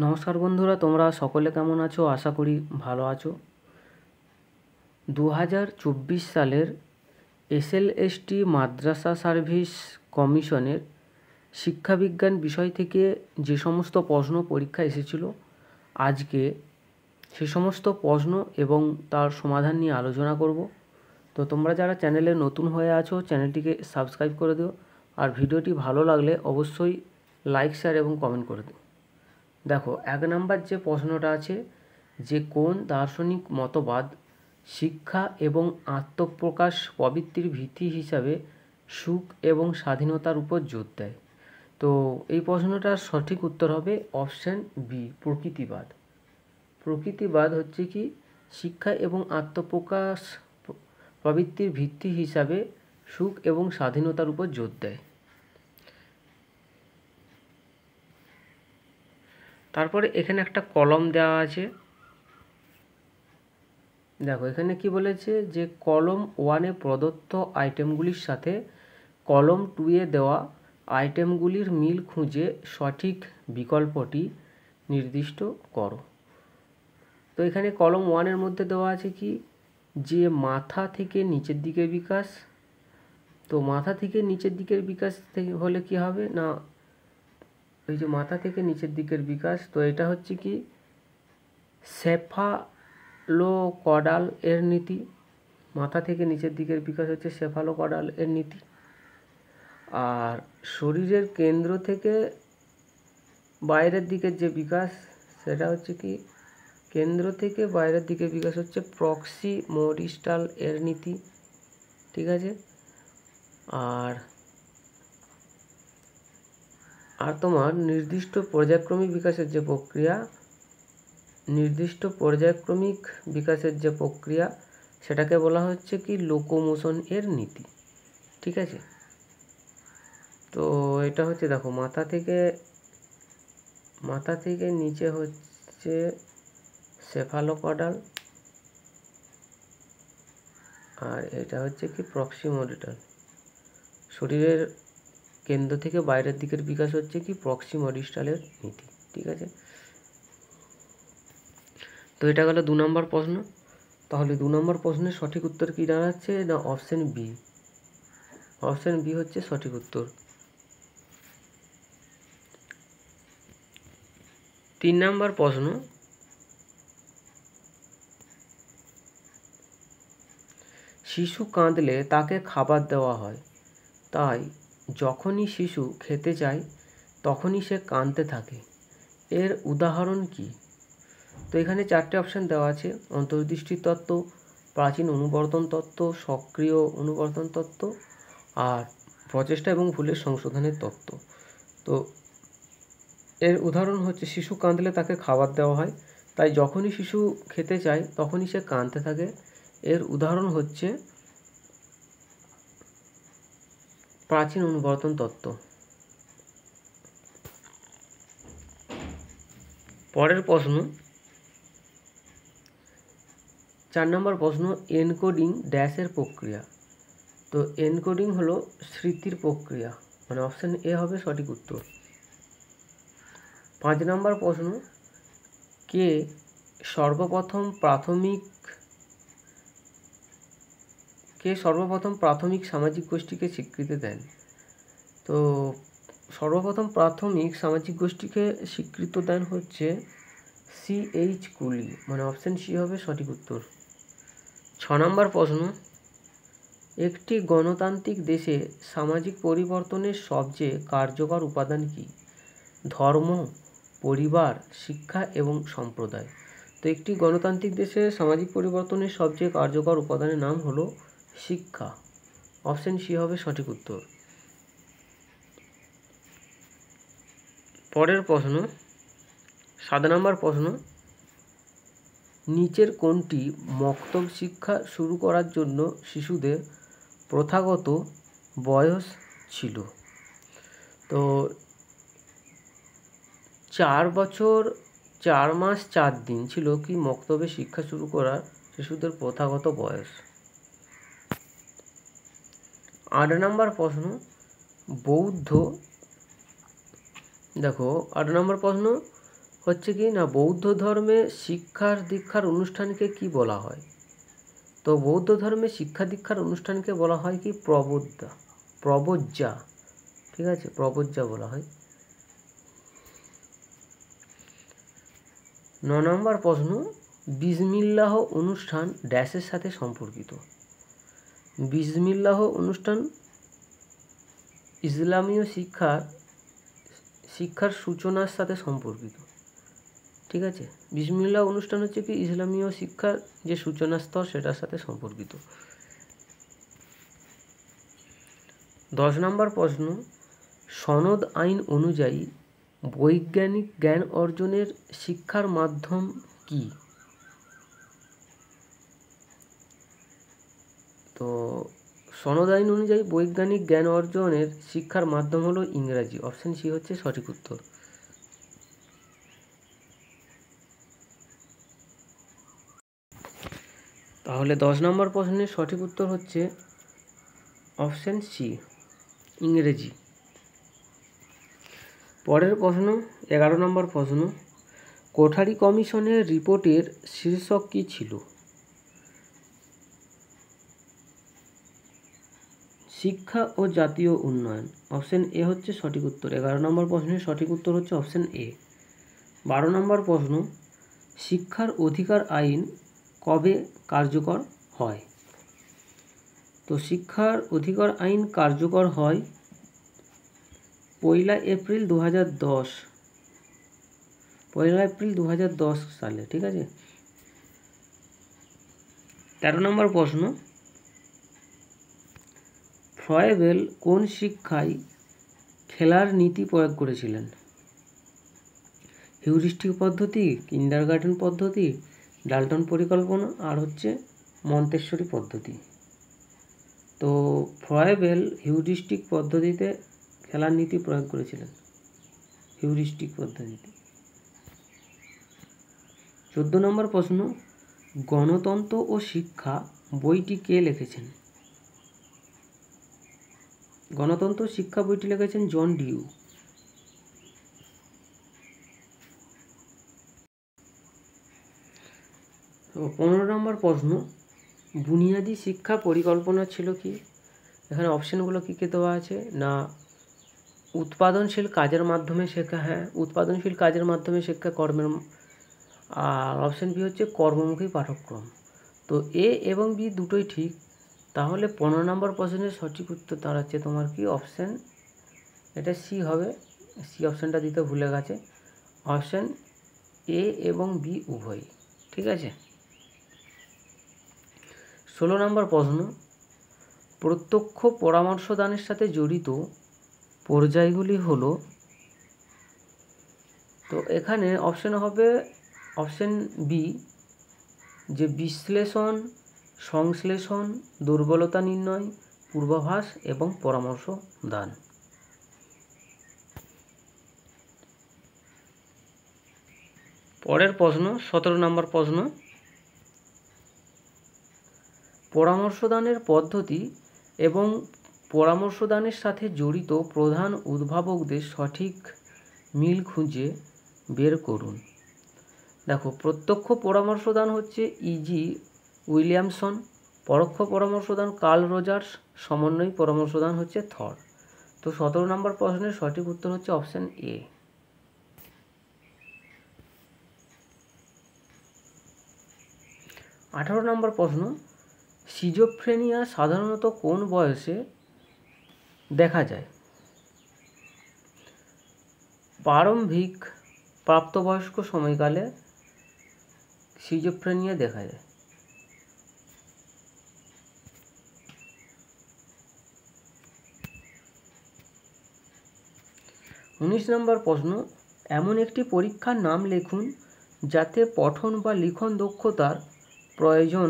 নমস্কার বন্ধুরা, তোমরা সকলে কেমন আছো? আশা করি ভালো আছো। 2024 সালের SLST মাদ্রাসা সার্ভিস কমিশনের শিক্ষাবিজ্ঞান বিষয় থেকে যে সমস্ত প্রশ্ন পরীক্ষা এসেছিল, আজকে সে সমস্ত প্রশ্ন এবং তার সমাধান নিয়ে আলোচনা করব। তো তোমরা যারা চ্যানেলে নতুন হয়ে আছো, চ্যানেলটিকে সাবস্ক্রাইব করে দিও, আর ভিডিওটি ভালো লাগলে অবশ্যই লাইক, শেয়ার এবং কমেন্ট করে দিও। দেখো, 1 নাম্বার যে প্রশ্নটা আছে, যে কোন দার্শনিক মতবাদ শিক্ষা এবং আত্মপ্রকাশ প্রবৃত্তির ভিত্তি হিসাবে সুখ এবং স্বাধীনতার উপর জোর দেয়? তো এই প্রশ্নটার সঠিক উত্তর হবে অপশান বি, প্রকৃতিবাদ। প্রকৃতিবাদ হচ্ছে কি শিক্ষা এবং আত্মপ্রকাশ প্রবৃত্তির ভিত্তি হিসাবে সুখ এবং স্বাধীনতার উপর জোর দেয়। তারপরে এখানে একটা কলম দেওয়া আছে। দেখো, এখানে কি বলেছে যে কলম 1-এ প্রদত্ত আইটেমগুলির সাথে কলম 2-এ দেওয়া আইটেমগুলির মিল খুঁজে সঠিক বিকল্পটি নির্দিষ্ট করো। তো এখানে কলম 1-এর মধ্যে দেওয়া আছে কি যে মাথা থেকে নিচের দিকের বিকাশ। তো মাথা থেকে নিচের দিকের বিকাশ হলে কি হবে না, ওই যে মাথা থেকে নিচের দিকের বিকাশ, তো এটা হচ্ছে কি সেফালোকডাল এর নীতি। মাথা থেকে নিচের দিকের বিকাশ হচ্ছে সেফালোকডাল এর নীতি। আর শরীরের কেন্দ্র থেকে বাইরের দিকের যে বিকাশ, সেটা হচ্ছে কি কেন্দ্র থেকে বাইরের দিকে বিকাশ হচ্ছে প্রক্সিমোডিস্টাল এর নীতি। ঠিক আছে। আর তোমার নির্দিষ্ট পর্যায়ক্রমিক বিকাশের যে প্রক্রিয়া সেটাকে বলা হচ্ছে কি লোকোমোশন এর নীতি। ঠিক আছে। তো এটা হচ্ছে, দেখো, মাথা থেকে নিচে হচ্ছে সেফালোকডাল, আর এটা হচ্ছে কি প্রক্সিমোডিটাল। শরীরের কেন্দ্র থেকে বাইরের দিকের বিকাশ হচ্ছে কি প্রক্সিমোডিস্টালের নীতি। ঠিক আছে। তো এটা গেল 2 নম্বর প্রশ্ন। তাহলে 2 নম্বর প্রশ্নের সঠিক উত্তর কি দাঁড়াচ্ছে না, অপশান বি। অপশান বি হচ্ছে সঠিক উত্তর। 3 নম্বর প্রশ্ন, শিশু কাঁদলে তাকে খাবার দেওয়া হয়, তাই যখনই শিশু খেতে চায় তখনই সে কাঁদতে থাকে, এর উদাহরণ কি? তো এখানে 4টে অপশান দেওয়া আছে: অন্তর্দৃষ্টি তত্ত্ব, প্রাচীন অনুবর্তন তত্ত্ব, সক্রিয় অনুবর্তন তত্ত্ব, আর প্রচেষ্টা এবং ভুলের সংশোধনের তত্ত্ব। তো এর উদাহরণ হচ্ছে শিশু কাঁদলে তাকে খাবার দেওয়া হয়, তাই যখনই শিশু খেতে চায় তখনই সে কাঁদতে থাকে, এর উদাহরণ হচ্ছে প্রাচীন অনুবর্তন তত্ত্ব। পরের প্রশ্ন, 4 নম্বর প্রশ্ন, এনকোডিং ড্যাশের প্রক্রিয়া। তো এনকোডিং হলো স্মৃতির প্রক্রিয়া, মানে অপশান এ হবে সঠিক উত্তর। 5 নম্বর প্রশ্ন, কে সর্বপ্রথম প্রাথমিক সামাজিক গোষ্ঠীকে স্বীকৃতি দেন? তো সর্বপ্রথম প্রাথমিক সামাজিক গোষ্ঠীকে স্বীকৃতি দেন হচ্ছে C.H. কুলি, মানে অপশান সি হবে সঠিক উত্তর। 6 নম্বর প্রশ্ন, একটি গণতান্ত্রিক দেশে সামাজিক পরিবর্তনের সবচেয়ে কার্যকর উপাদান কি? ধর্ম, পরিবার, শিক্ষা এবং সম্প্রদায়। তো একটি গণতান্ত্রিক দেশে সামাজিক পরিবর্তনের সবচেয়ে কার্যকর উপাদানের নাম হলো শিক্ষা। অপশান সি হবে সঠিক উত্তর। পরের প্রশ্ন, 7 নম্বর প্রশ্ন, নিচের কোনটি মক্তব শিক্ষা শুরু করার জন্য শিশুদের প্রথাগত বয়স ছিল? তো 4 বছর 4 মাস 4 দিন ছিল কি মক্তবে শিক্ষা শুরু করার শিশুদের প্রথাগত বয়স। 8 নম্বর প্রশ্ন, বৌদ্ধ, দেখো 8 নম্বর প্রশ্ন, হচ্ছে কি না, বৌদ্ধ ধর্মে শিক্ষার দীক্ষার অনুষ্ঠানকে কি বলা হয়? তো বৌদ্ধ ধর্মে শিক্ষা দীক্ষার অনুষ্ঠানকে বলা হয় কি প্রবজ্জা। ঠিক আছে, প্রবজ্জা বলা হয়। 9 নম্বর প্রশ্ন, বিসমিল্লাহ অনুষ্ঠান ড্যাশের সাথে সম্পর্কিত। বিসমিল্লাহ অনুষ্ঠান ইসলামীয় শিক্ষার সূচনার সাথে সম্পর্কিত। ঠিক আছে, বিসমিল্লাহ অনুষ্ঠান হচ্ছে কি ইসলামীয় শিক্ষার যে সূচনা স্তর সেটার সাথে সম্পর্কিত। 10 নম্বর প্রশ্ন, সনদ আইন অনুযায়ী বৈজ্ঞানিক জ্ঞান অর্জনের শিক্ষার মাধ্যম কি? তো সনদ আইন অনুযায়ী বৈজ্ঞানিক জ্ঞান অর্জনের শিক্ষার মাধ্যম হলো ইংরাজি। অপশন সি হচ্ছে সঠিক উত্তর। তাহলে 10 নম্বর প্রশ্নের সঠিক উত্তর হচ্ছে অপশন সি, ইংরেজি। পরের প্রশ্ন 11 নম্বর প্রশ্ন, কোঠারি কমিশনের রিপোর্টের শীর্ষক কী ছিল? শিক্ষা ও জাতীয় উন্নয়ন। অপশন এ হচ্ছে সঠিক উত্তর। 11 নম্বর প্রশ্নের সঠিক উত্তর হচ্ছে অপশন এ। 12 নম্বর প্রশ্ন, শিক্ষার অধিকার আইন কবে কার্যকর হয়? তো শিক্ষার অধিকার আইন কার্যকর হয় 1 এপ্রিল 2010। 1 এপ্রিল 2010 সালে। ঠিক আছে। 13 নম্বর প্রশ্ন, ফ্রয়েবেল কোন শিক্ষায় খেলার নীতি প্রয়োগ করেছিলেন? হিউরিস্টিক পদ্ধতি, কিন্ডারগার্টেন পদ্ধতি, ডাল্টন পরিকল্পনা, আর হচ্ছে মন্তেশ্বরী পদ্ধতি। তো ফ্রয়েবেল হিউরিস্টিক পদ্ধতিতে খেলার নীতি প্রয়োগ করেছিলেন, হিউরিস্টিক পদ্ধতিতে। 14 নম্বর প্রশ্ন, গণতন্ত্র ও শিক্ষা বইটি কে লিখেছেন? গণতন্ত্র শিক্ষা বইটি লিখেছেন জন ডিউ। 15 নম্বর প্রশ্ন, বুনিয়াদী শিক্ষা পরিকল্পনা ছিল কি? এখানে অপশানগুলো কী কী দেওয়া আছে না, উৎপাদনশীল কাজের মাধ্যমে শেখা। হ্যাঁ, উৎপাদনশীল কাজের মাধ্যমে শিক্ষা কর্মের। আর অপশান বি হচ্ছে কর্মমুখী পাঠ্যক্রম। তো এ এবং বি দুটোই ঠিক। তাহলে 15 নম্বর প্রশ্নের সঠিক উত্তর দাঁড়াচ্ছে তোমার কি অপশান, এটা সি হবে। সি অপশানটা দিতে ভুলে গেছে। অপশান এ এবং বি উভয় ঠিক আছে। 16 নম্বর প্রশ্ন, প্রত্যক্ষ পরামর্শদানের সাথে জড়িত পর্যায়গুলি হলো। তো এখানে অপশান হবে অপশান বি, যে বিশ্লেষণ, সংশ্লেষণ, দুর্বলতা নির্ণয়, পূর্বাভাস এবং পরামর্শ দান। পরের প্রশ্ন 17 নম্বর প্রশ্ন, পরামর্শদানের পদ্ধতি এবং পরামর্শদানের সাথে জড়িত প্রধান উদ্ভাবকদের সঠিক মিল খুঁজে বের করুন। দেখো, প্রত্যক্ষ পরামর্শদান হচ্ছে ইজি উইলিয়ামসন, পরোক্ষ পরামর্শদান কার্ল রজার্স, সমন্বয় পরামর্শদান হচ্ছে থর। তো 17 নম্বর প্রশ্নের সঠিক উত্তর হচ্ছে অপশান এ। 18 নম্বর প্রশ্ন, সিজোফ্রেনিয়া সাধারণত কোন বয়সে দেখা যায়? প্রারম্ভিক প্রাপ্তবয়স্ক সময়কালে সিজোফ্রেনিয়া দেখা যায়। 19 নম্বর প্রশ্ন, এমন একটি পরীক্ষার নাম লিখুন যাতে পঠন বা লিখন দক্ষতার প্রয়োজন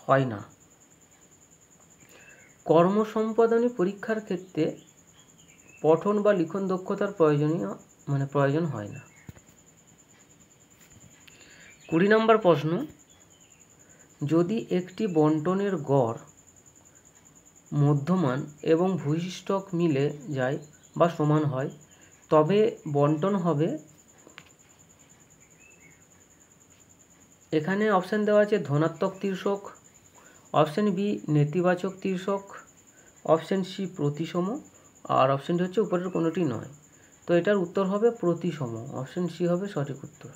হয় না। কর্ম সম্পাদনী পরীক্ষার ক্ষেত্রে পঠন বা লিখন দক্ষতার প্রয়োজন হয় না। 20 নম্বর প্রশ্ন, যদি একটি বণ্টনের গড়, মধ্যমান এবং ভূয়িষ্ঠক মিলে যায় বা সমান হয় তবে বণ্টন হবে এখানে অপশান দেওয়া আছে ধনাত্মক তির্যক, অপশান বি নেতিবাচক তির্যক, অপশান সি প্রতিসম, আর অপশানটি হচ্ছে উপরের কোনোটি নয়। তো এটার উত্তর হবে প্রতিসম, অপশান সি হবে সঠিক উত্তর।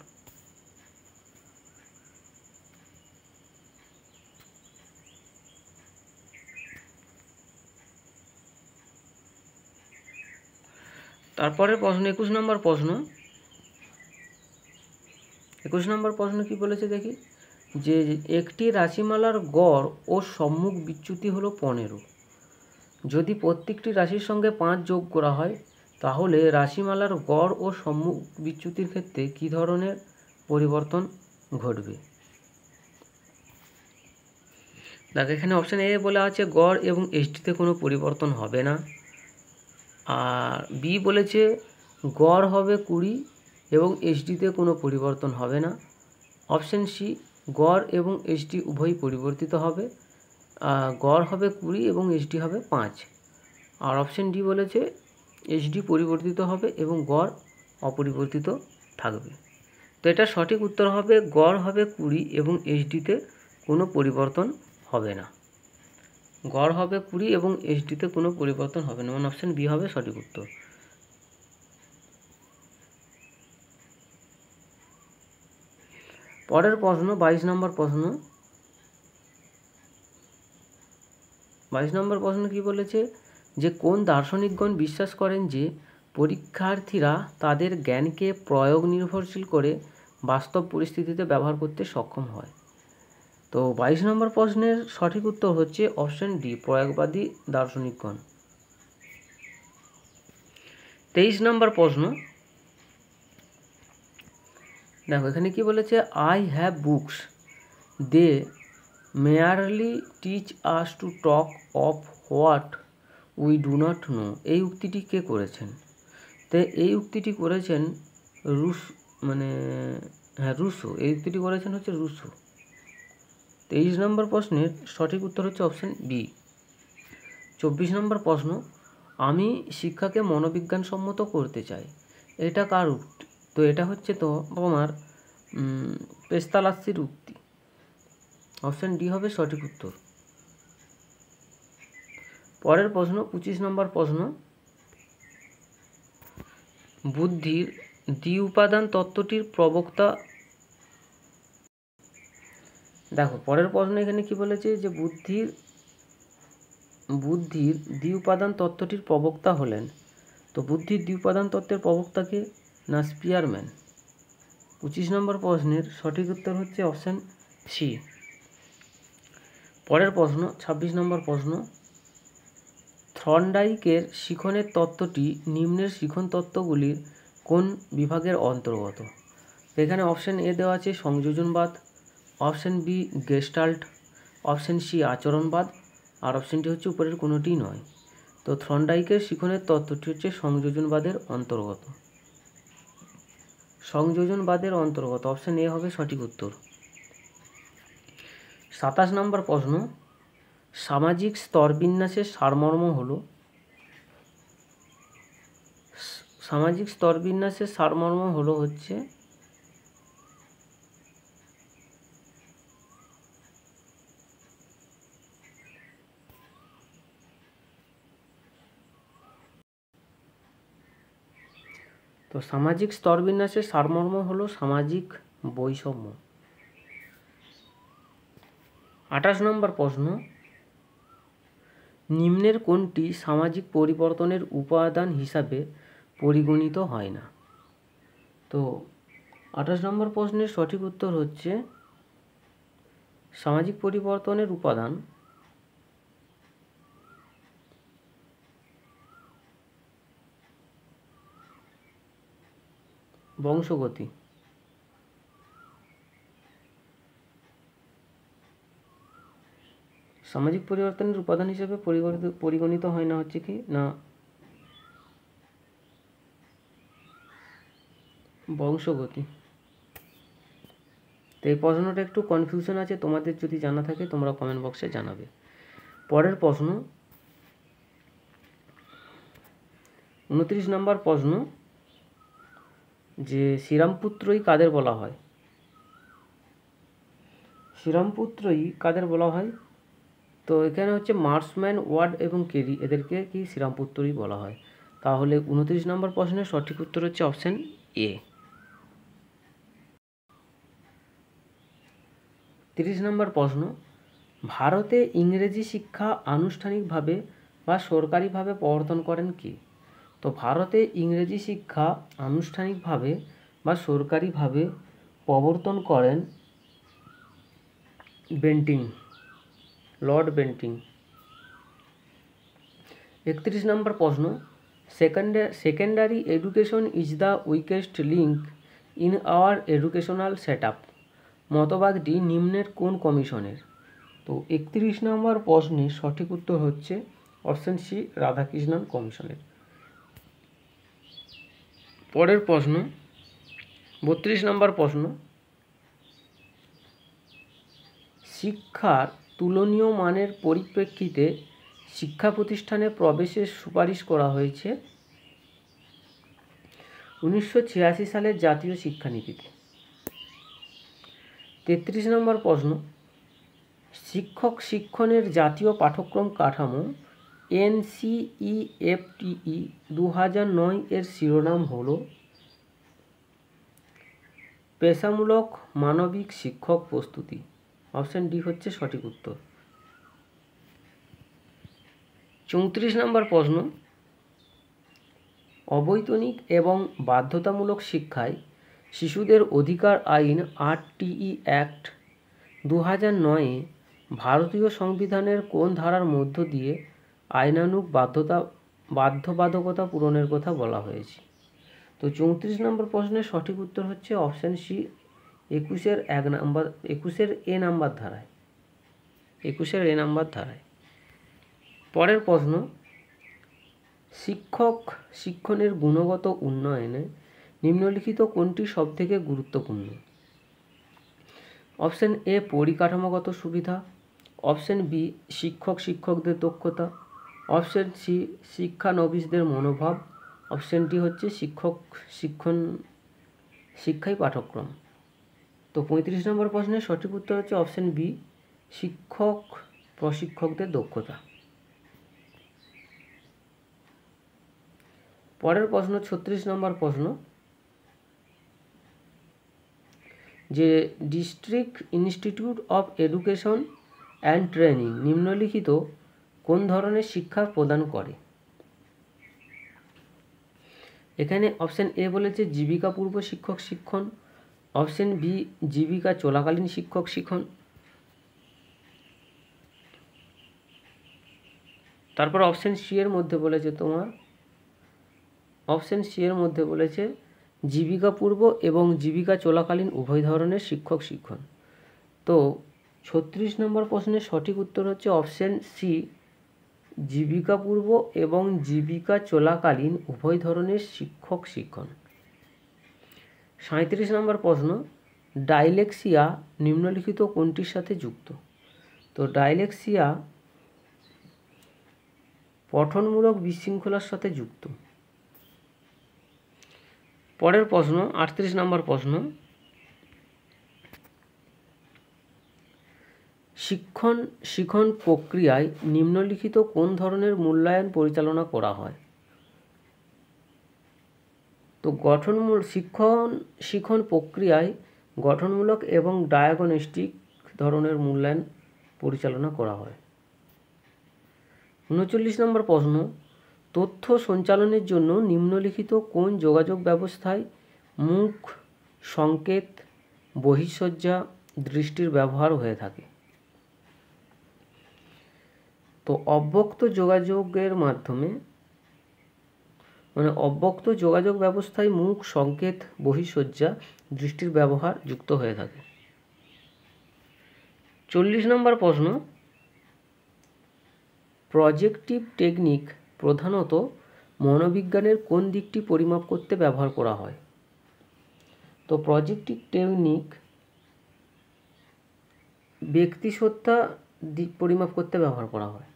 তারপরের প্রশ্ন 21 নম্বর প্রশ্ন। 21 নম্বর প্রশ্ন কি বলেছে দেখি, যে একটি রাশিমালার গড় ও সম্মুখ বিচ্যুতি হলো 15। যদি প্রত্যেকটি রাশির সঙ্গে 5 যোগ করা হয় তাহলে রাশিমালার গড় ও সম্মুখ বিচ্যুতির ক্ষেত্রে কী ধরনের পরিবর্তন ঘটবে? দেখো এখানে অপশান এ বলা আছে গড় এবং এসটিতে কোনো পরিবর্তন হবে না, আর বি বলেছে গড় হবে 20 এবং এসডিতে কোনো পরিবর্তন হবে না। অপশান সি গড় এবং এসডি উভয়ই পরিবর্তিত হবে, গড় হবে 20 এবং এসডি হবে 5। আর অপশান ডি বলেছে এসডি পরিবর্তিত হবে এবং গড় অপরিবর্তিত থাকবে। তো এটা সঠিক উত্তর হবে গড় হবে 20 এবং এসডিতে কোনো পরিবর্তন হবে না। গড় হবে 20 এবং এসডিতে কোনো পরিবর্তন হবে না, মানে অপশান বি হবে সঠিক উত্তর। পরের প্রশ্ন 22 নম্বর প্রশ্ন। 22 নম্বর প্রশ্ন কি বলেছে, যে কোন দার্শনিকগণ বিশ্বাস করেন যে পরীক্ষার্থীরা তাদের জ্ঞানকে প্রয়োগ নির্ভরশীল করে বাস্তব পরিস্থিতিতে ব্যবহার করতে সক্ষম হয়? তো 22 নম্বর প্রশ্নের সঠিক উত্তর হচ্ছে অপশান ডি প্রয়োগবাদী দার্শনিকগণ। 23 নম্বর প্রশ্ন। দেখো এখানে কি বলেছে, I have books they merely teach us to talk of what we do not know. এই উক্তিটি কে করেছেন? তো এই উক্তিটি করেছেন রুসো। এই উক্তিটি করেছেন হচ্ছে রুসো। 23 নম্বর প্রশ্নের সঠিক উত্তর হচ্ছে অপশান বি। 24 নম্বর প্রশ্ন, আমি শিক্ষাকে মনোবিজ্ঞানসম্মত করতে চাই, এটা কার উক্তি? তো এটা হচ্ছে তো তোমার পেস্তালাস্সির উক্তি, অপশান ডি হবে সঠিক উত্তর। পরের প্রশ্ন 25 নম্বর প্রশ্ন, বুদ্ধির দ্বি-উপাদান তত্ত্বটির প্রবক্তা। দেখো পরের প্রশ্ন এখানে কি বলেছে, যে বুদ্ধির দ্বি-উপাদান তত্ত্বটির প্রবক্তা হলেন। তো বুদ্ধির দ্বি-উপাদান তত্ত্বের প্রবক্তাকে না স্পিয়ারম্যান। 25 নম্বর প্রশ্নের সঠিক উত্তর হচ্ছে অপশান সি। পরের প্রশ্ন 26 নম্বর প্রশ্ন, থর্নডাইকের শিখনের তত্ত্বটি নিম্নের শিখন তত্ত্বগুলির কোন বিভাগের অন্তর্গত? এখানে অপশান এ দেওয়া আছে সংযোজনবাদ, option B gestalt, option C আচরণবাদ, আর অপশানটি হচ্ছে উপরের কোনোটি নয়। তো থর্নডাইকের শিখনের তত্ত্বটি হচ্ছে সংযোজনবাদের অন্তর্গত। সংযোজনবাদের অন্তর্গত, অপশান এ হবে সঠিক উত্তর। 27 নম্বর প্রশ্ন, সামাজিক স্তরবিন্যাসের সারমর্ম হলো। সামাজিক স্তরবিন্যাসের সারমর্ম হলো হচ্ছে তো সামাজিক স্তরবিন্যাসের সারমর্ম হলো সামাজিক বৈষম্য। 28 নম্বর প্রশ্ন, নিম্নের কোনটি সামাজিক পরিবর্তনের উপাদান হিসাবে পরিগণিত হয় না? তো 28 নম্বর প্রশ্নের সঠিক উত্তর হচ্ছে সামাজিক পরিবর্তনের উপাদান বংশগতি। সামাজিক পরিবর্তনের উপাদান হিসেবে পরিগণিত হয় না হচ্ছে কি না বংশগতি। তো এই প্রশ্নটা একটু কনফিউশন আছে, তোমাদের যদি জানা থাকে তোমরা কমেন্ট বক্সে জানাবে। পরের প্রশ্ন 29 নম্বর প্রশ্ন, যে শ্রীরামপুত্রই কাদের বলা হয়? শ্রীরামপুত্রই কাদের বলা হয়? তো এখানে হচ্ছে মার্সম্যান, ওয়ার্ড এবং কেরি, এদেরকে কি শ্রীরামপুত্রই বলা হয়। তাহলে 29 নম্বর প্রশ্নের সঠিক উত্তর হচ্ছে অপশান এ। 30 নম্বর প্রশ্ন, ভারতে ইংরেজি শিক্ষা আনুষ্ঠানিকভাবে বা সরকারিভাবে প্রবর্তন করেন কে? তো ভারতে ইংরেজি শিক্ষা আনুষ্ঠানিকভাবে বা সরকারিভাবে প্রবর্তন করেন বেন্টিং, লর্ড বেন্টিং। 31 নম্বর প্রশ্ন, secondary education is the weakest link in our educational set up মতবাদটি নিম্নের কোন কমিশনের? তো 31 নম্বর প্রশ্নের সঠিক উত্তর হচ্ছে অপশন সি, রাধাকৃষ্ণন কমিশনের। পরের প্রশ্ন 32 নম্বর প্রশ্ন, শিক্ষার তুলনীয় মানের পরিপ্রেক্ষিতে শিক্ষা প্রতিষ্ঠানে প্রবেশের সুপারিশ করা হয়েছে 1986 সালের জাতীয় শিক্ষানীতিতে। 33 নম্বর প্রশ্ন, শিক্ষক শিক্ষণের জাতীয় পাঠ্যক্রম কাঠামো NCEFTE 2009 এর শিরোনাম হল পেশামূলক মানবিক শিক্ষক প্রস্তুতি। অপশান ডি হচ্ছে সঠিক উত্তর। 34 নম্বর প্রশ্ন, অবৈতনিক এবং বাধ্যতামূলক শিক্ষায় শিশুদের অধিকার আইন RTE অ্যাক্ট 2009-এ ভারতীয় সংবিধানের কোন ধারার মধ্য দিয়ে আইনানুগ বাধ্যবাধকতা পূরণের কথা বলা হয়েছে? তো 34 নম্বর প্রশ্নের সঠিক উত্তর হচ্ছে অপশান সি, 21-এর এ নাম্বার ধারায়। 21-এর এ নাম্বার ধারায়। পরের প্রশ্ন, শিক্ষক শিক্ষণের গুণগত উন্নয়নে নিম্নলিখিত কোনটি সবথেকে গুরুত্বপূর্ণ? অপশান এ, পরিকাঠামোগত সুবিধা। অপশান বি, শিক্ষকদের দক্ষতা। অপশান সি, শিক্ষানবিশদের মনোভাব। অপশান ডি হচ্ছে শিক্ষাই পাঠ্যক্রম। তো 35 নম্বর প্রশ্নের সঠিক উত্তর হচ্ছে অপশান বি, প্রশিক্ষকদের দক্ষতা। পরের প্রশ্ন 36 নম্বর প্রশ্ন, যে district institute of education and training নিম্নলিখিত কোন ধরনের শিক্ষা প্রদান করে? এখানে অপশান এ বলেছে জীবিকা পূর্ব শিক্ষক শিক্ষণ। অপশান বি, জীবিকা চলাকালীন শিক্ষক শিক্ষণ। তারপর অপশান সি এর মধ্যে বলেছে জীবিকা পূর্ব এবং জীবিকা চলাকালীন উভয় ধরনের শিক্ষক শিক্ষণ। তো 36 নম্বর প্রশ্নের সঠিক উত্তর হচ্ছে অপশান সি, জীবিকা পূর্ব এবং জীবিকা চলাকালীন উভয় ধরনের শিক্ষক শিক্ষণ। 37 নম্বর প্রশ্ন, ডাইলেক্সিয়া নিম্নলিখিত কোনটির সাথে যুক্ত? তো ডাইলেক্সিয়া পঠনমূলক বিশৃঙ্খলার সাথে যুক্ত। পরের প্রশ্ন 38 নম্বর প্রশ্ন, শিক্ষণ প্রক্রিয়ায় নিম্নলিখিত কোন ধরনের মূল্যায়ন পরিচালনা করা হয়? তো শিক্ষণ প্রক্রিয়ায় গঠনমূলক এবং ডায়াগনস্টিক ধরনের মূল্যায়ন পরিচালনা করা হয়। 39 নম্বর প্রশ্ন, তথ্য সঞ্চালনের জন্য নিম্নলিখিত কোন যোগাযোগ ব্যবস্থায় মুখ, সংকেত, বহিঃসজ্জা, দৃষ্টির ব্যবহার হয়ে থাকে? তো অব্যক্ত যোগাযোগ ব্যবস্থায় মুখ, সংকেত, বহিঃসজ্জা, দৃষ্টির ব্যবহার যুক্ত হয়ে থাকে। 40 নম্বর প্রশ্ন, প্রজেক্টিভ টেকনিক প্রধানত মনোবিজ্ঞানের কোন দিকটি পরিমাপ করতে ব্যবহার করা হয়? তো প্রজেক্টিভ টেকনিক ব্যক্তিসত্তা দিক পরিমাপ করতে ব্যবহার করা হয়।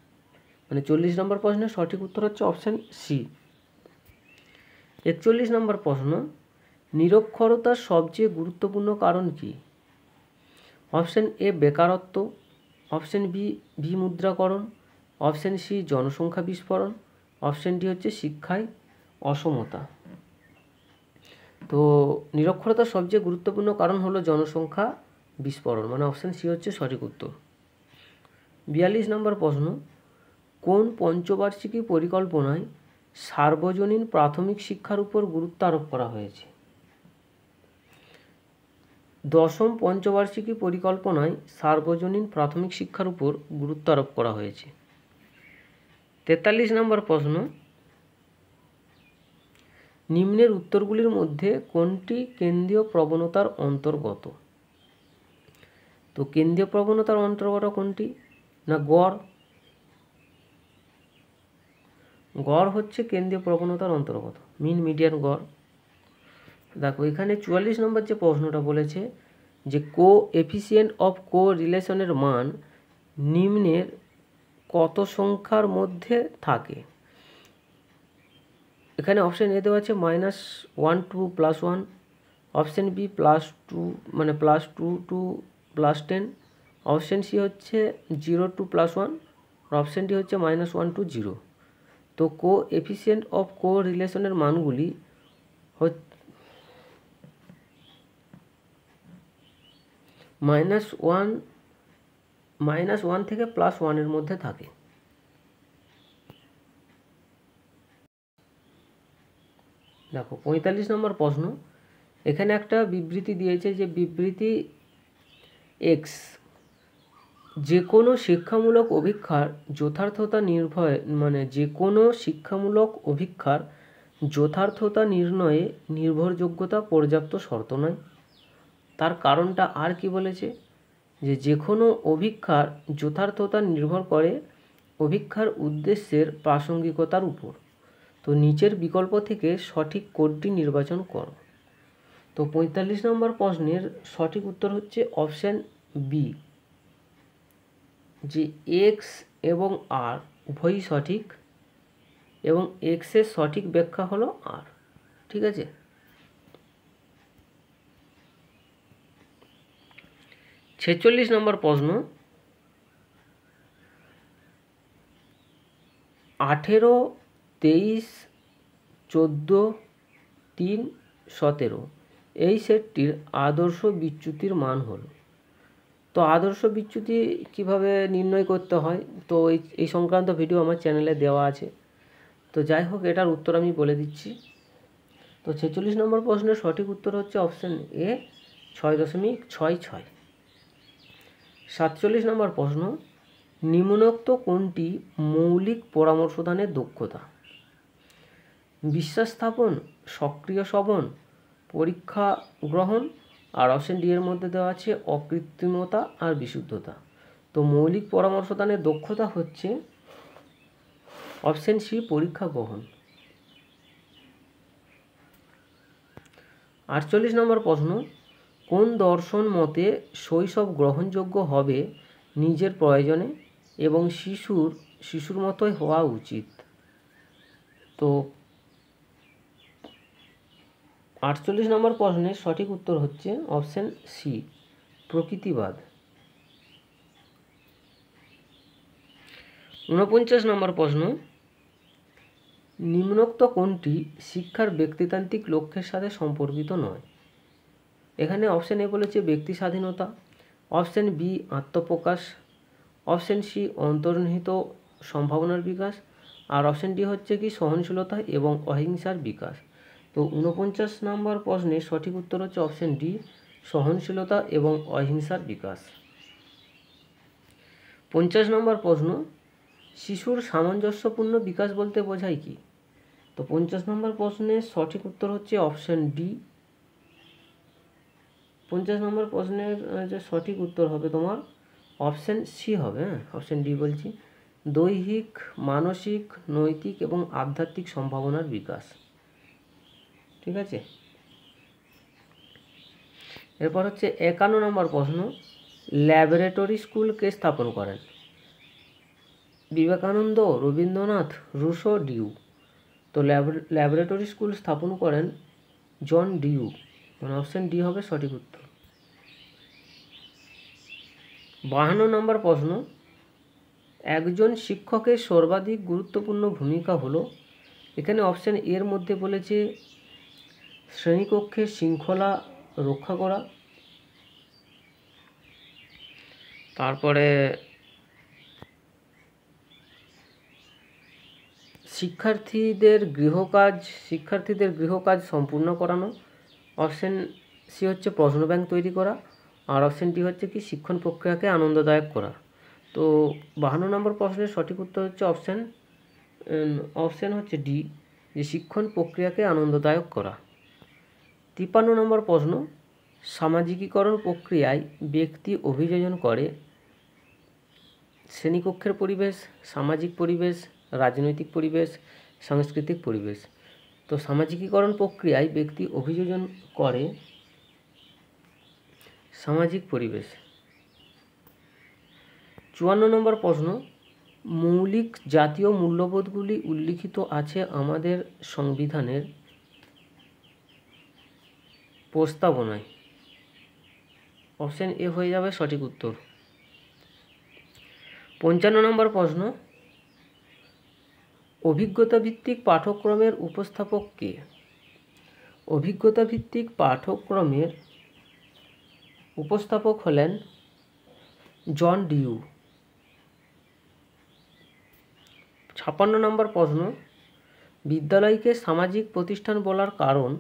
40 নম্বর প্রশ্নের সঠিক উত্তর হচ্ছে অপশান সি। 41 নম্বর প্রশ্ন, নিরক্ষরতার সবচেয়ে গুরুত্বপূর্ণ কারণ কি? অপশন এ বেকারত্ব, অপশন বি বিমুদ্রাকরণ, অপশন সি জনসংখ্যা বিস্ফোরণ, অপশন ডি হচ্ছে শিক্ষায় অসমতা। তো নিরক্ষরতার সবচেয়ে গুরুত্বপূর্ণ কারণ হলো জনসংখ্যা বিস্ফোরণ, মানে অপশন সি হচ্ছে সঠিক উত্তর। 42 নম্বর প্রশ্ন, কোন পঞ্চবার্ষিকী পরিকল্পনায় সার্বজনীন প্রাথমিক শিক্ষার উপর গুরুত্ব আরোপ করা হয়েছে? দশম পঞ্চবার্ষিকী পরিকল্পনায় সার্বজনীন প্রাথমিক শিক্ষার উপর গুরুত্ব আরোপ করা হয়েছে। 43 নম্বর প্রশ্ন, নিম্নের উত্তরগুলির মধ্যে কোনটি কেন্দ্রীয় প্রবণতার অন্তর্গত? তো কেন্দ্রীয় প্রবণতার অন্তর্গত কোনটি? না গড়। গড় হচ্ছে কেন্দ্রীয় প্রবণতার অন্তর্গত, মিন মিডিয়ান গড়। দেখো এখানে 44 নম্বর যে প্রশ্নটা বলেছে যে কোএফিসিয়েন্ট অফ কোরিলেশনের মান নিম্নের কত সংখ্যার মধ্যে থাকে? এখানে অপশন এ দেওয়া আছে -1 to +1, অপশন বি +2 মানে +2 to +10, অপশন সি হচ্ছে 0 to +1, আর অপশন ডি হচ্ছে -1 to 0। তো কোএফিসিয়েন্ট অফ কোরিলেশনের মানগুলি -1 থেকে +1 এর মধ্যে থাকে। দেখো 45 নম্বর প্রশ্ন, এখানে একটা বিবৃতি দিয়েছে যে বিবৃতি এক্স যে কোনো শিক্ষামূলক অভিক্ষার যথার্থতা যে কোনো শিক্ষামূলক অভিক্ষার যথার্থতা নির্ণয়ে নির্ভরযোগ্যতা পর্যাপ্ত শর্ত নয়। তার কারণটা আর কি বলেছে, যে কোনো অভিক্ষার যথার্থতা নির্ভর করে অভিক্ষার উদ্দেশ্যের প্রাসঙ্গিকতার উপর। তো নিচের বিকল্প থেকে সঠিক কোডটি নির্বাচন করো। তো 45 নম্বর প্রশ্নের সঠিক উত্তর হচ্ছে অপশান বি, যে এক্স এবং আর উভয়ই সঠিক এবং এক্সের সঠিক ব্যাখ্যা হলো আর। ঠিক আছে। ছেচল্লিশ নম্বর প্রশ্ন, 18, 23, 14, 3, 17 এই সেটটির আদর্শ বিচ্যুতির মান হলো। তো আদর্শ বিচ্যুতি কিভাবে নির্ণয় করতে হয়, তো এই সংক্রান্ত ভিডিও আমার চ্যানেলে দেওয়া আছে। তো যাই হোক, এটার উত্তর আমি বলে দিচ্ছি। তো 46 নম্বর প্রশ্নের সঠিক উত্তর হচ্ছে অপশান এ 6.66। 47 নম্বর প্রশ্ন, নিম্নোক্ত কোনটি মৌলিক পরামর্শদানের দক্ষতা? বিশ্বাস স্থাপন, সক্রিয় শ্রবণ, পরীক্ষা গ্রহণ, আর অপশন ডি এর মধ্যে দেওয়া আছে অকৃত্রিমতা আর বিশুদ্ধতা। তো মৌলিক পরামর্শদানের দক্ষতা হচ্ছে অপশন সি পরীক্ষা গ্রহণ। 48 নম্বর প্রশ্ন, কোন দর্শন মতে শৈশব গ্রহণযোগ্য হবে নিজের প্রয়োজনে এবং শিশুর মতোই হওয়া উচিত? তো 48 নম্বর প্রশ্নের সঠিক উত্তর হচ্ছে অপশন সি প্রকৃতিবাদ। 49 নম্বর প্রশ্ন, নিম্নোক্ত কোনটি শিক্ষার ব্যক্তিতান্ত্রিক লক্ষ্যের সাথে সম্পর্কিত নয়? এখানে অপশন এ বলেছে ব্যক্তি স্বাধীনতা, অপশন বি আত্মপ্রকাশ, অপশন সি অন্তর্নিহিত সম্ভাবনার বিকাশ, আর অপশন ডি হচ্ছে কি সহনশীলতা এবং অহিংসার বিকাশ। তো 49 নম্বর প্রশ্নের সঠিক উত্তর হচ্ছে অপশন ডি সহনশীলতা এবং অহিংসার বিকাশ। 50 নম্বর প্রশ্ন, শিশুর সামঞ্জস্যপূর্ণ বিকাশ বলতে বোঝায় কি? তো 50 নম্বর প্রশ্নের সঠিক উত্তর হচ্ছে অপশন ডি। 50 নম্বর প্রশ্নের যে সঠিক উত্তর হবে তোমার অপশন সি হবে। অপশন ডি বলছি, দৈহিক, মানসিক, নৈতিক এবং আধ্যাত্মিক সম্ভাবনার বিকাশ। ঠিক আছে। এরপর হচ্ছে 51 নম্বর প্রশ্ন, ল্যাবরেটরি স্কুল কে স্থাপন করেন? Vivekananda, Rabindranath, Rousseau, Dewey. তো ল্যাবরেটরি স্কুল স্থাপন করেন জন ডিউ, মানে অপশন ডি হবে সঠিক উত্তর। 52 নম্বর প্রশ্ন, একজন শিক্ষকের সর্বাধিক গুরুত্বপূর্ণ ভূমিকা হলো, এখানে অপশান এর মধ্যে বলেছে শ্রেণীকক্ষের শৃঙ্খলা রক্ষা করা, তারপরে শিক্ষার্থীদের গৃহকাজ সম্পূর্ণ করানো, অপশান সি হচ্ছে প্রশ্ন ব্যাংক তৈরি করা, আর অপশান ডি হচ্ছে কি শিক্ষণ প্রক্রিয়াকে আনন্দদায়ক করা। তো 52 নম্বর প্রশ্নের সঠিক উত্তর হচ্ছে অপশান হচ্ছে ডি, যে শিক্ষণ প্রক্রিয়াকে আনন্দদায়ক করা। 53 নম্বর প্রশ্ন, সামাজিকীকরণ প্রক্রিয়ায় ব্যক্তি অভিযোজন করে শ্রেণীকক্ষের পরিবেশ, সামাজিক পরিবেশ, রাজনৈতিক পরিবেশ, সাংস্কৃতিক পরিবেশ। তো সামাজিকীকরণ প্রক্রিয়ায় ব্যক্তি অভিযোজন করে সামাজিক পরিবেশ। 54 নম্বর প্রশ্ন, মৌলিক জাতীয় মূল্যবোধগুলি উল্লিখিত আছে আমাদের সংবিধানের প্রস্তাবনায়, অপশান এ হয়ে যাবে সঠিক উত্তর। 55 নম্বর প্রশ্ন, অভিজ্ঞতা ভিত্তিক পাঠ্যক্রমের উপস্থাপক কে? অভিজ্ঞতা ভিত্তিক পাঠ্যক্রমের উপস্থাপক হলেন জন ডিউ। 56 নম্বর প্রশ্ন, বিদ্যালয়কে সামাজিক প্রতিষ্ঠান বলার কারণ,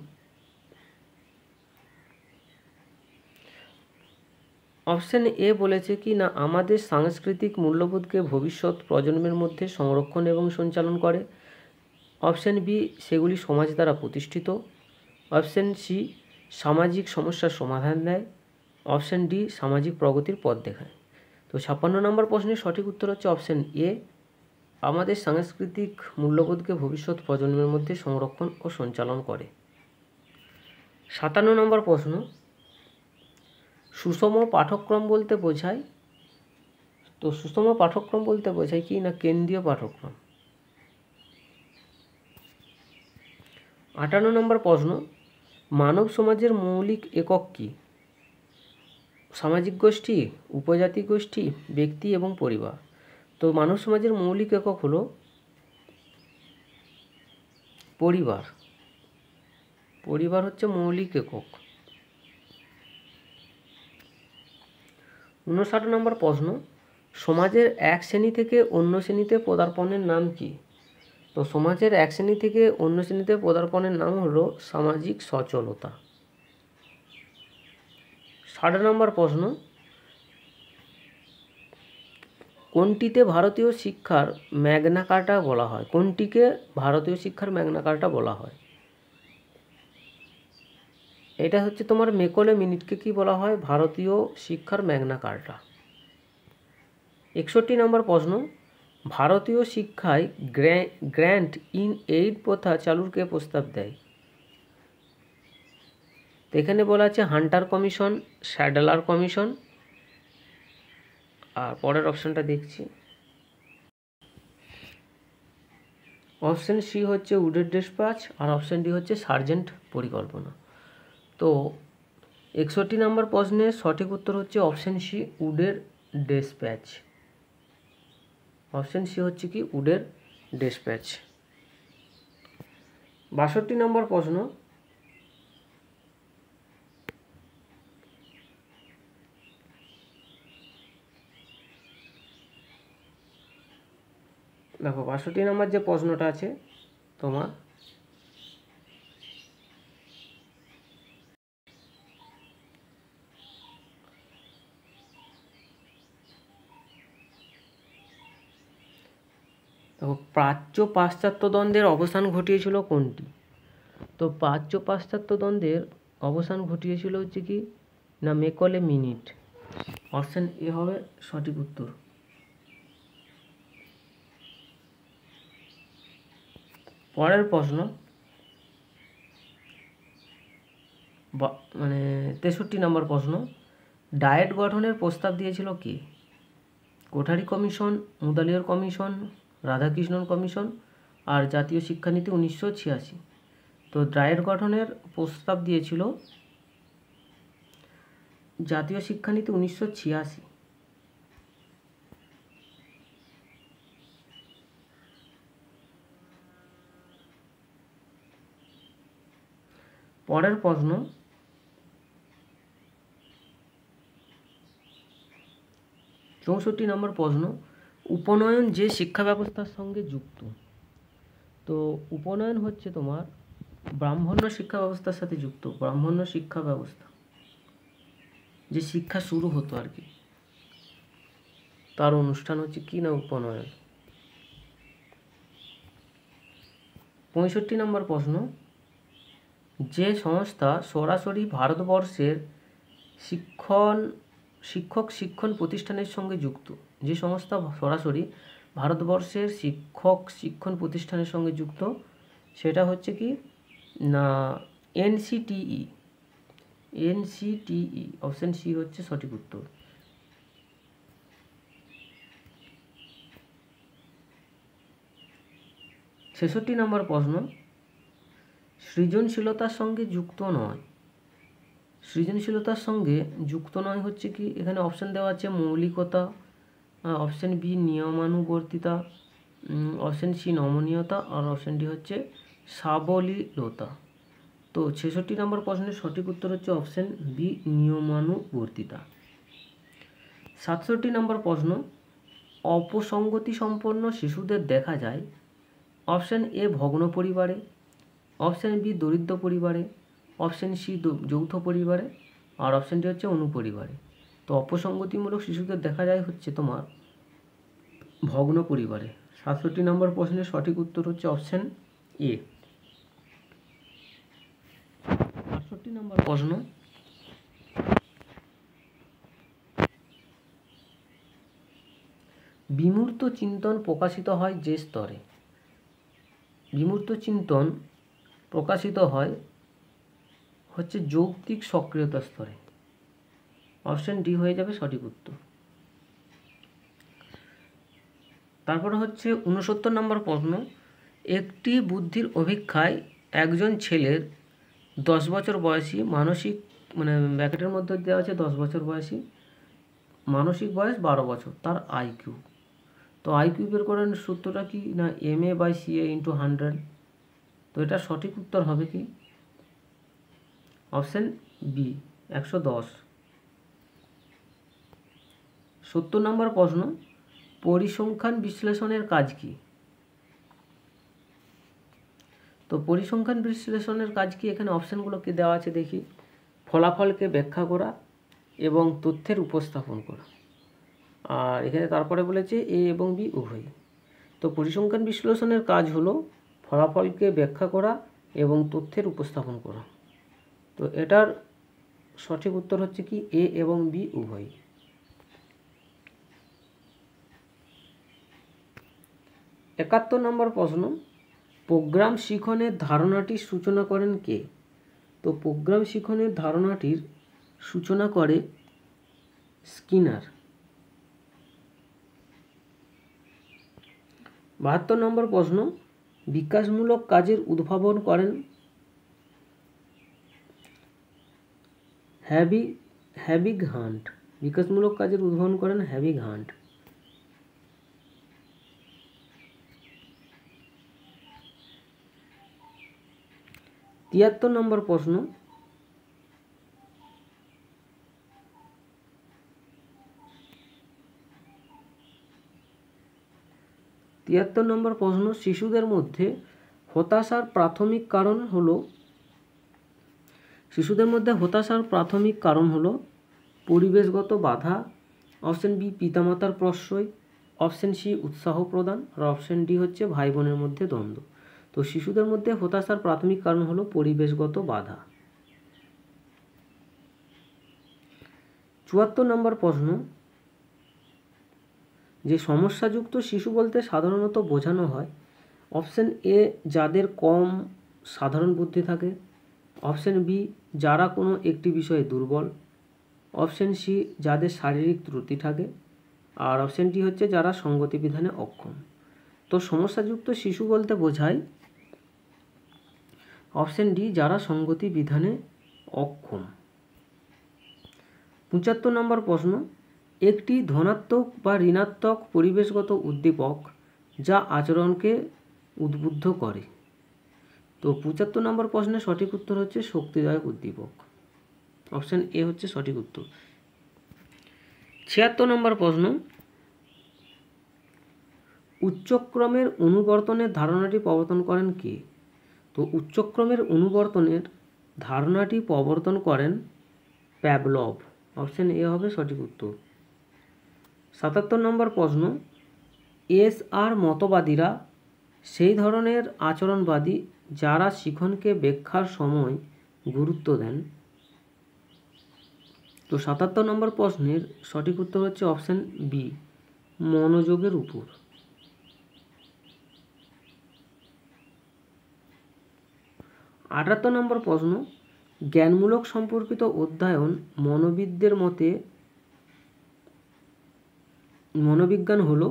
অপশান এ বলেছে কি না আমাদের সাংস্কৃতিক মূল্যবোধকে ভবিষ্যৎ প্রজন্মের মধ্যে সংরক্ষণ এবং সঞ্চালন করে, অপশান বি সেগুলি সমাজ দ্বারা প্রতিষ্ঠিত, অপশান সি সামাজিক সমস্যার সমাধান দেয়, অপশান ডি সামাজিক প্রগতির পথ দেখায়। তো 56 নম্বর প্রশ্নের সঠিক উত্তর হচ্ছে অপশান এ, আমাদের সাংস্কৃতিক মূল্যবোধকে ভবিষ্যৎ প্রজন্মের মধ্যে সংরক্ষণ ও সঞ্চালন করে। 57 নম্বর প্রশ্ন, সুষম পাঠ্যক্রম বলতে বোঝায়, তো সুষম পাঠ্যক্রম বলতে বোঝায় কি না কেন্দ্রীয় পাঠ্যক্রম। 58 নম্বর প্রশ্ন, মানব সমাজের মৌলিক একক কি? সামাজিক গোষ্ঠী, উপজাতি গোষ্ঠী, ব্যক্তি এবং পরিবার। তো মানব সমাজের মৌলিক একক হলো পরিবার। পরিবার হচ্ছে মৌলিক একক। 59 নম্বর প্রশ্ন, সমাজের এক শ্রেণী থেকে অন্য শ্রেণীতে পদার্পণের নাম কি? তো সমাজের এক শ্রেণী থেকে অন্য শ্রেণীতে পদার্পণের নাম হলো সামাজিক সচলতা। 60 নম্বর প্রশ্ন, কোনটিতে ভারতীয় শিক্ষার ম্যাগনা কার্টা বলা হয়? কোনটিকে ভারতীয় শিক্ষার ম্যাগনা কার্টা বলা হয়? এটা হচ্ছে তোমার মেকলে মিনিটকে কি বলা হয়? ভারতীয় শিক্ষার ম্যাগনা কার্টা। 61 নম্বর প্রশ্ন, ভারতীয় শিক্ষায় গ্র্যান্ট ইন এইড প্রথা চালুর কে প্রস্তাব দেয়? তো এখানে বলা আছে হান্টার কমিশন, স্যাডলার কমিশন, আর পরের অপশানটা দেখছি, অপশান সি হচ্ছে উডের ডিসপ্যাচ, আর অপশান ডি হচ্ছে সার্জেন্ট পরিকল্পনা। তো 61 নম্বর প্রশ্নের সঠিক উত্তর হচ্ছে অপশান সি উডের ডিসপ্যাচ। অপশান সি হচ্ছে কি উডের ডিসপ্যাচ। 62 নম্বর প্রশ্ন, দেখো 62 নম্বর যে প্রশ্নটা আছে তোমার, দেখো প্রাচ্য পাশ্চাত্য দ্বন্দ্বের অবসান ঘটিয়েছিল কোনটি? তো প্রাচ্য পাশ্চাত্য দ্বন্দ্বের অবসান ঘটিয়েছিল হচ্ছে কি না মেকলে মিনিট। অপশান এ হবে সঠিক উত্তর। পরের প্রশ্ন, 63 নম্বর প্রশ্ন, ডায়েট গঠনের প্রস্তাব দিয়েছিল কে? Kothari commission, Mudaliar commission, Radhakrishnan commission, আর জাতীয় শিক্ষানীতি 1986। তো ডায়েট গঠনের প্রস্তাব দিয়েছিল জাতীয় শিক্ষানীতি 1986। পরের প্রশ্ন, 64 নম্বর প্রশ্ন, উপনয়ন যে শিক্ষা ব্যবস্থার সঙ্গে যুক্ত। তো উপনয়ন হচ্ছে তোমার ব্রাহ্মণ্য শিক্ষা ব্যবস্থার সাথে যুক্ত। ব্রাহ্মণ্য শিক্ষা ব্যবস্থা, যে শিক্ষা শুরু হতো আর কি, তার অনুষ্ঠান হচ্ছে কি না উপনয়ন। 65 নম্বর প্রশ্ন, যে সংস্থা সরাসরি ভারতবর্ষের শিক্ষক শিক্ষণ প্রতিষ্ঠানের সঙ্গে যুক্ত। যে সংস্থা সরাসরি ভারতবর্ষের শিক্ষক শিক্ষণ প্রতিষ্ঠানের সঙ্গে যুক্ত সেটা হচ্ছে কি না এনসিটিই। এনসিটিই, অপশন সি হচ্ছে সঠিক উত্তর। ছেষট্টি নম্বর প্রশ্ন, সৃজনশীলতার সঙ্গে যুক্ত নয়। সৃজনশীলতার সঙ্গে যুক্ত নয় হচ্ছে কি, এখানে অপশন দেওয়া আছে মৌলিকতা, অপশন বি নিয়মানুবর্তিতা, অপশন সি নমনীয়তা, আর অপশন ডি হচ্ছে সাবলীলতা। তো 66 নম্বর প্রশ্নের সঠিক উত্তর হচ্ছে অপশন বি নিয়মানুবর্তিতা। 67 নম্বর প্রশ্ন, অপসঙ্গতি সম্পন্ন শিশুদের দেখা যায় অপশন এ ভগ্ন পরিবারে, অপশন বি দরিদ্র পরিবারে, অপশন সি যৌথ পরিবারে, আর অপশন ডি হচ্ছে অনুপরিবারে। তো অপসঙ্গতিমূলক শিশুদের দেখা যায় হচ্ছে তোমার ভগ্ন পরিবারে। 67 নম্বর প্রশ্নের সঠিক উত্তর হচ্ছে অপশন এ। 68 নম্বর প্রশ্ন, বিমূর্ত চিন্তন প্রকাশিত হয় যে স্তরে। বিমূর্ত চিন্তন প্রকাশিত হয় হচ্ছে যৌক্তিক সক্রিয়তা স্তরে। অপশন ডি হয়ে যাবে সঠিক উত্তর। তারপরে হচ্ছে 69 নম্বর প্রশ্ন, একটি বুদ্ধির অভিক্ষায় একজন ছেলের 10 বছর বয়সী মানসিক, মানে ব্র্যাকেটের মধ্যে দেওয়া আছে 10 বছর বয়সী, মানসিক বয়স 12 বছর, তার আইকিউ। তো আইকিউ বের করার সূত্রটা কি না MA/CA × 100। তো এটা সঠিক উত্তর হবে কি অপশন বি 110। 70 নম্বর প্রশ্ন, পরিসংখ্যান বিশ্লেষণের কাজ কি। তো পরিসংখ্যান বিশ্লেষণের কাজ কি, এখানে অপশানগুলোকে দেওয়া আছে দেখি, ফলাফলকে ব্যাখ্যা করা এবং তথ্যের উপস্থাপন করা। আর এখানে তারপরে বলেছে এ এবং বি উভয়। তো পরিসংখ্যান বিশ্লেষণের কাজ হলো ফলাফলকে ব্যাখ্যা করা এবং তথ্যের উপস্থাপন করা। তো এটার সঠিক উত্তর হচ্ছে কি এ এবং বি উভয়। 71 নম্বর প্রশ্ন, প্রোগ্রাম শিখনের ধারণাটির সূচনা করেন কে। তো প্রোগ্রাম শিখনের ধারণাটির সূচনা করে স্কিনার। 72 নম্বর প্রশ্ন, বিকাশমূলক কাজের উদ্ভাবন করেন হ্যাভিগ হান্ট। বিকাশমূলক কাজের উদ্ভাবন করেন হ্যাভিগ হান্ট। 73 নম্বর প্রশ্ন, শিশুদের মধ্যে হতাশার প্রাথমিক কারণ হলো পরিবেশগত বাধা, অপশন বি পিতামাতার প্রশ্রয়, অপশন সি উৎসাহ প্রদান, আর অপশন ডি হচ্ছে ভাই বোনের মধ্যে দ্বন্দ্ব। তো শিশুদের মধ্যে হতাশার প্রাথমিক কারণ হলো পরিবেশগত বাধা। 74 নম্বর প্রশ্ন, যে সমস্যাযুক্ত শিশু বলতে সাধারণত বোঝানো হয় অপশন এ যাদের কম সাধারণ বুদ্ধি থাকে, অপশন বি যারা কোনো একটি বিষয়ে দুর্বল, অপশন সি যাদের শারীরিক ত্রুটি থাকে, আর অপশন ডি হচ্ছে যারা সঙ্গতি বিধানে অক্ষম। তো সমস্যাযুক্ত শিশু বলতে বোঝায় অপশন ডি যারা সঙ্গতি বিধানে অক্ষম। 75 নম্বর প্রশ্ন, একটি ধনাত্মক বা ঋণাত্মক পরিবেশগত উদ্দীপক যা আচরণকে উদ্বুদ্ধ করে। তো 75 নম্বর প্রশ্নের সঠিক উত্তর হচ্ছে শক্তিদায়ক উদ্দীপক। অপশান এ হচ্ছে সঠিক উত্তর। 76 নম্বর প্রশ্ন, উচ্চক্রমের অনুবর্তনের ধারণাটি প্রবর্তন করেন কে? তো উচ্চক্রমের অনুবর্তনের ধারণাটি প্রবর্তন করেন প্যাভলভ। অপশান এ হবে সঠিক উত্তর। 77 নম্বর প্রশ্ন, এসআর মতবাদীরা সেই ধরনের আচরণবাদী যারা শিখনকে ব্যাখ্যার সময় গুরুত্ব দেন। তো 77 নম্বর প্রশ্নের সঠিক উত্তর হচ্ছে অপশান বি, মনোযোগের উপর। 78 নম্বর প্রশ্ন, জ্ঞানমূলক সম্পর্কিত অধ্যয়ন মনোবিদদের মতে মনোবিজ্ঞান হল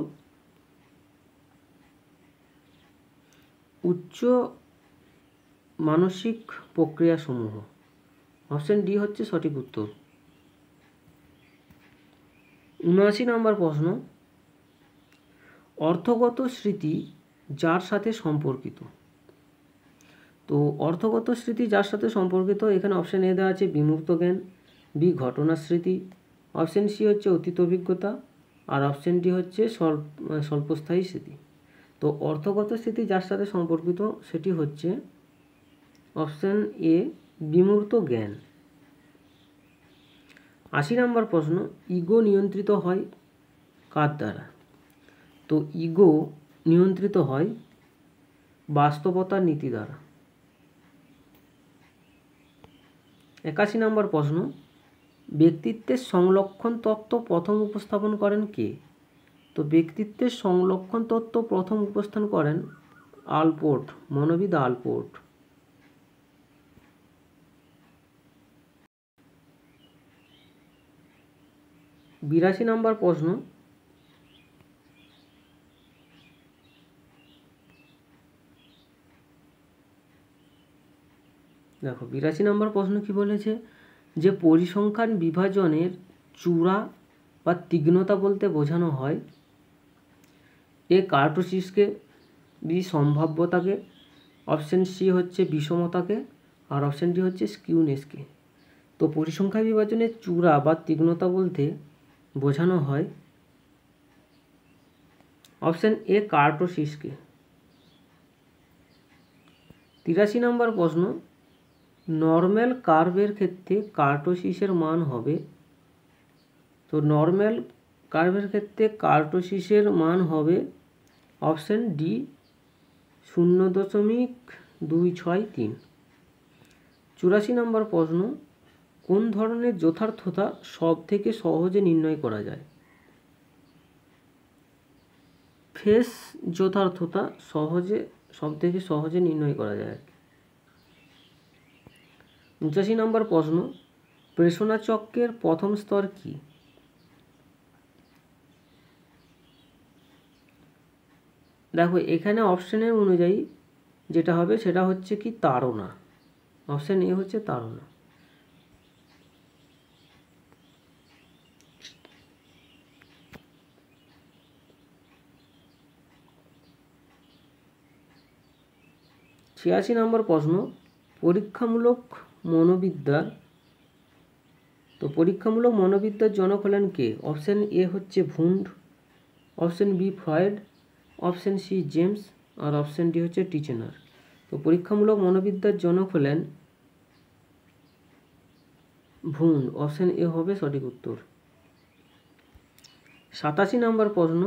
উচ্চ মানসিক প্রক্রিয়াসমূহ। অপশান ডি হচ্ছে সঠিক উত্তর। 79 নম্বর প্রশ্ন, অর্থগত স্মৃতি যার সাথে সম্পর্কিত। তো অর্থগত স্মৃতি যার সাথে সম্পর্কিত, এখানে অপশান এ দেওয়া আছে বিমূর্ত জ্ঞান, বি ঘটনা স্মৃতি, অপশান সি হচ্ছে অতীত অভিজ্ঞতা, আর অপশান ডি হচ্ছে স্বল্পস্থায়ী স্মৃতি। তো অর্থগত স্মৃতি যার সাথে সম্পর্কিত সেটি হচ্ছে অপশান এ, বিমূর্ত জ্ঞান। 80 নম্বর প্রশ্ন, ইগো নিয়ন্ত্রিত হয় কার দ্বারা? তো ইগো নিয়ন্ত্রিত হয় বাস্তবতার নীতি দ্বারা। 81 নম্বর প্রশ্ন, ব্যক্তিত্বের সংলক্ষণ তত্ত্ব প্রথম উপস্থাপন করেন কে? তো ব্যক্তিত্বের সংলক্ষণ তত্ত্ব প্রথম উপস্থান করেন আলপোর্ট, মনোবিদ আলপোর্ট। 82 নম্বর প্রশ্ন, দেখো 82 নম্বর প্রশ্ন কি বলেছে, যে পরিসংখ্যান বিভাজনের চূড়া বা তীক্ষ্ণতা বলতে বোঝানো হয় এ কার্টোসিসকে, বি সম্ভাব্যতাকে, অপশান সি হচ্ছে বিষমতাকে, আর অপশান ডি হচ্ছে স্কিউনেসকে। তো পরিসংখ্যা বিভাজনের চূড়া বা তীক্ষ্ণতা বলতে বোঝানো হয় অপশান এ কার্টোসিসকে। 83 নম্বর প্রশ্ন, নর্ম্যাল কার্ভের ক্ষেত্রে কার্টোসিসের মান হবে। তো নর্ম্যাল কার্ভের ক্ষেত্রে কার্টোসিসের মান হবে অপশান ডি 0.263। 84 নম্বর প্রশ্ন, কোন ধরনের যথার্থতা সব থেকে সহজে নির্ণয় করা যায়? ফেস যথার্থতা সব থেকে সহজে নির্ণয় করা যায়। 85 নম্বর প্রশ্ন, প্রেষণা চক্রের প্রথম স্তর কি? দেখো এখানে অপশানের অনুযায়ী যেটা হবে সেটা হচ্ছে কি তাড়না। অপশান এ হচ্ছে তাড়না। ছিয়াশি নম্বর প্রশ্ন, পরীক্ষামূলক মনোবিদ্যার জনক হলেন কে? অপশান এ হচ্ছে Wundt, option B Freud, option C James, আর অপশান ডি হচ্ছে টিচেনার। তো পরীক্ষামূলক মনোবিদ্যার জনক হলেন ভুন্ড। অপশান এ হবে সঠিক উত্তর। 87 নম্বর প্রশ্ন,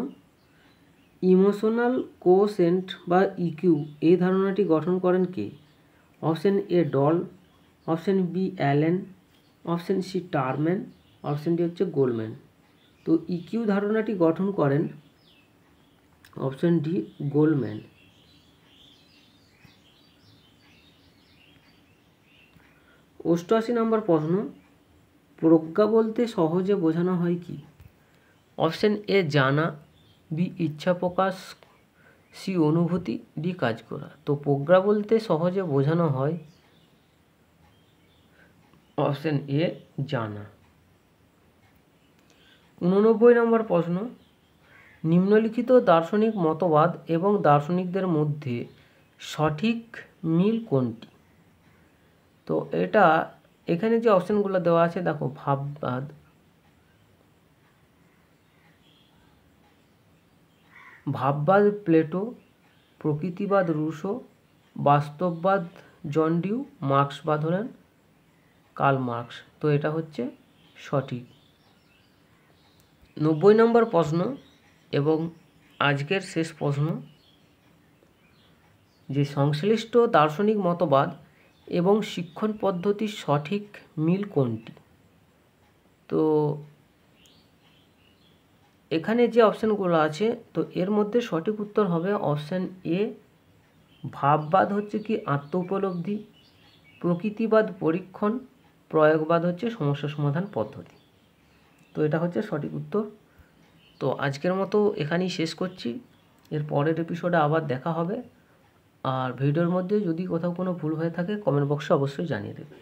ইমোশনাল কোশেন্ট বা ইকিউ এই ধারণাটি গঠন করেন কে? Option A Doll, option B Allen, option C Terman, option D হচ্ছে গোলম্যান। তো ইকিউ ধারণাটি গঠন করেন অপশান ডি গোলম্যান। 88 নম্বর প্রশ্ন, প্রজ্ঞা বলতে সহজে বোঝানো হয় কি? অপশান এ জানা, বি ইচ্ছা প্রকাশ, সি অনুভূতি, ডি কাজ করা। তো প্রজ্ঞা বলতে সহজে বোঝানো হয় অপশান এ জানা। 89 নম্বর প্রশ্ন, নিম্নলিখিত দার্শনিক মতবাদ এবং দার্শনিকদের মধ্যে সঠিক মিল কোনটি? তো এটা এখানে যে অপশানগুলো দেওয়া আছে দেখো, ভাববাদ প্লেটো, প্রকৃতিবাদ রুশো, বাস্তববাদ জন ডিউ, মার্ক্সবাদ হলেন কার্ল মার্কস। তো এটা হচ্ছে সঠিক। 90 নম্বর প্রশ্ন এবং আজকের শেষ প্রশ্ন, যে সংশ্লিষ্ট দার্শনিক মতবাদ এবং শিক্ষণ পদ্ধতির সঠিক মিল কোনটি? তো এখানে যে অপশানগুলো আছে, তো এর মধ্যে সঠিক উত্তর হবে অপশান এ। ভাববাদ হচ্ছে কি আত্ম উপলব্ধি, প্রকৃতিবাদ পরীক্ষণ, প্রয়োগবাদ হচ্ছে সমস্যা সমাধান পদ্ধতি। তো এটা হচ্ছে সঠিক উত্তর। তো আজকের মতো এখানেই শেষ করছি। এর পরের এপিসোডে আবার দেখা হবে। আর ভিডিওর মধ্যে যদি কোথাও কোনো ভুল হয়ে থাকে কমেন্ট বক্সে অবশ্যই জানিয়ে দেবে।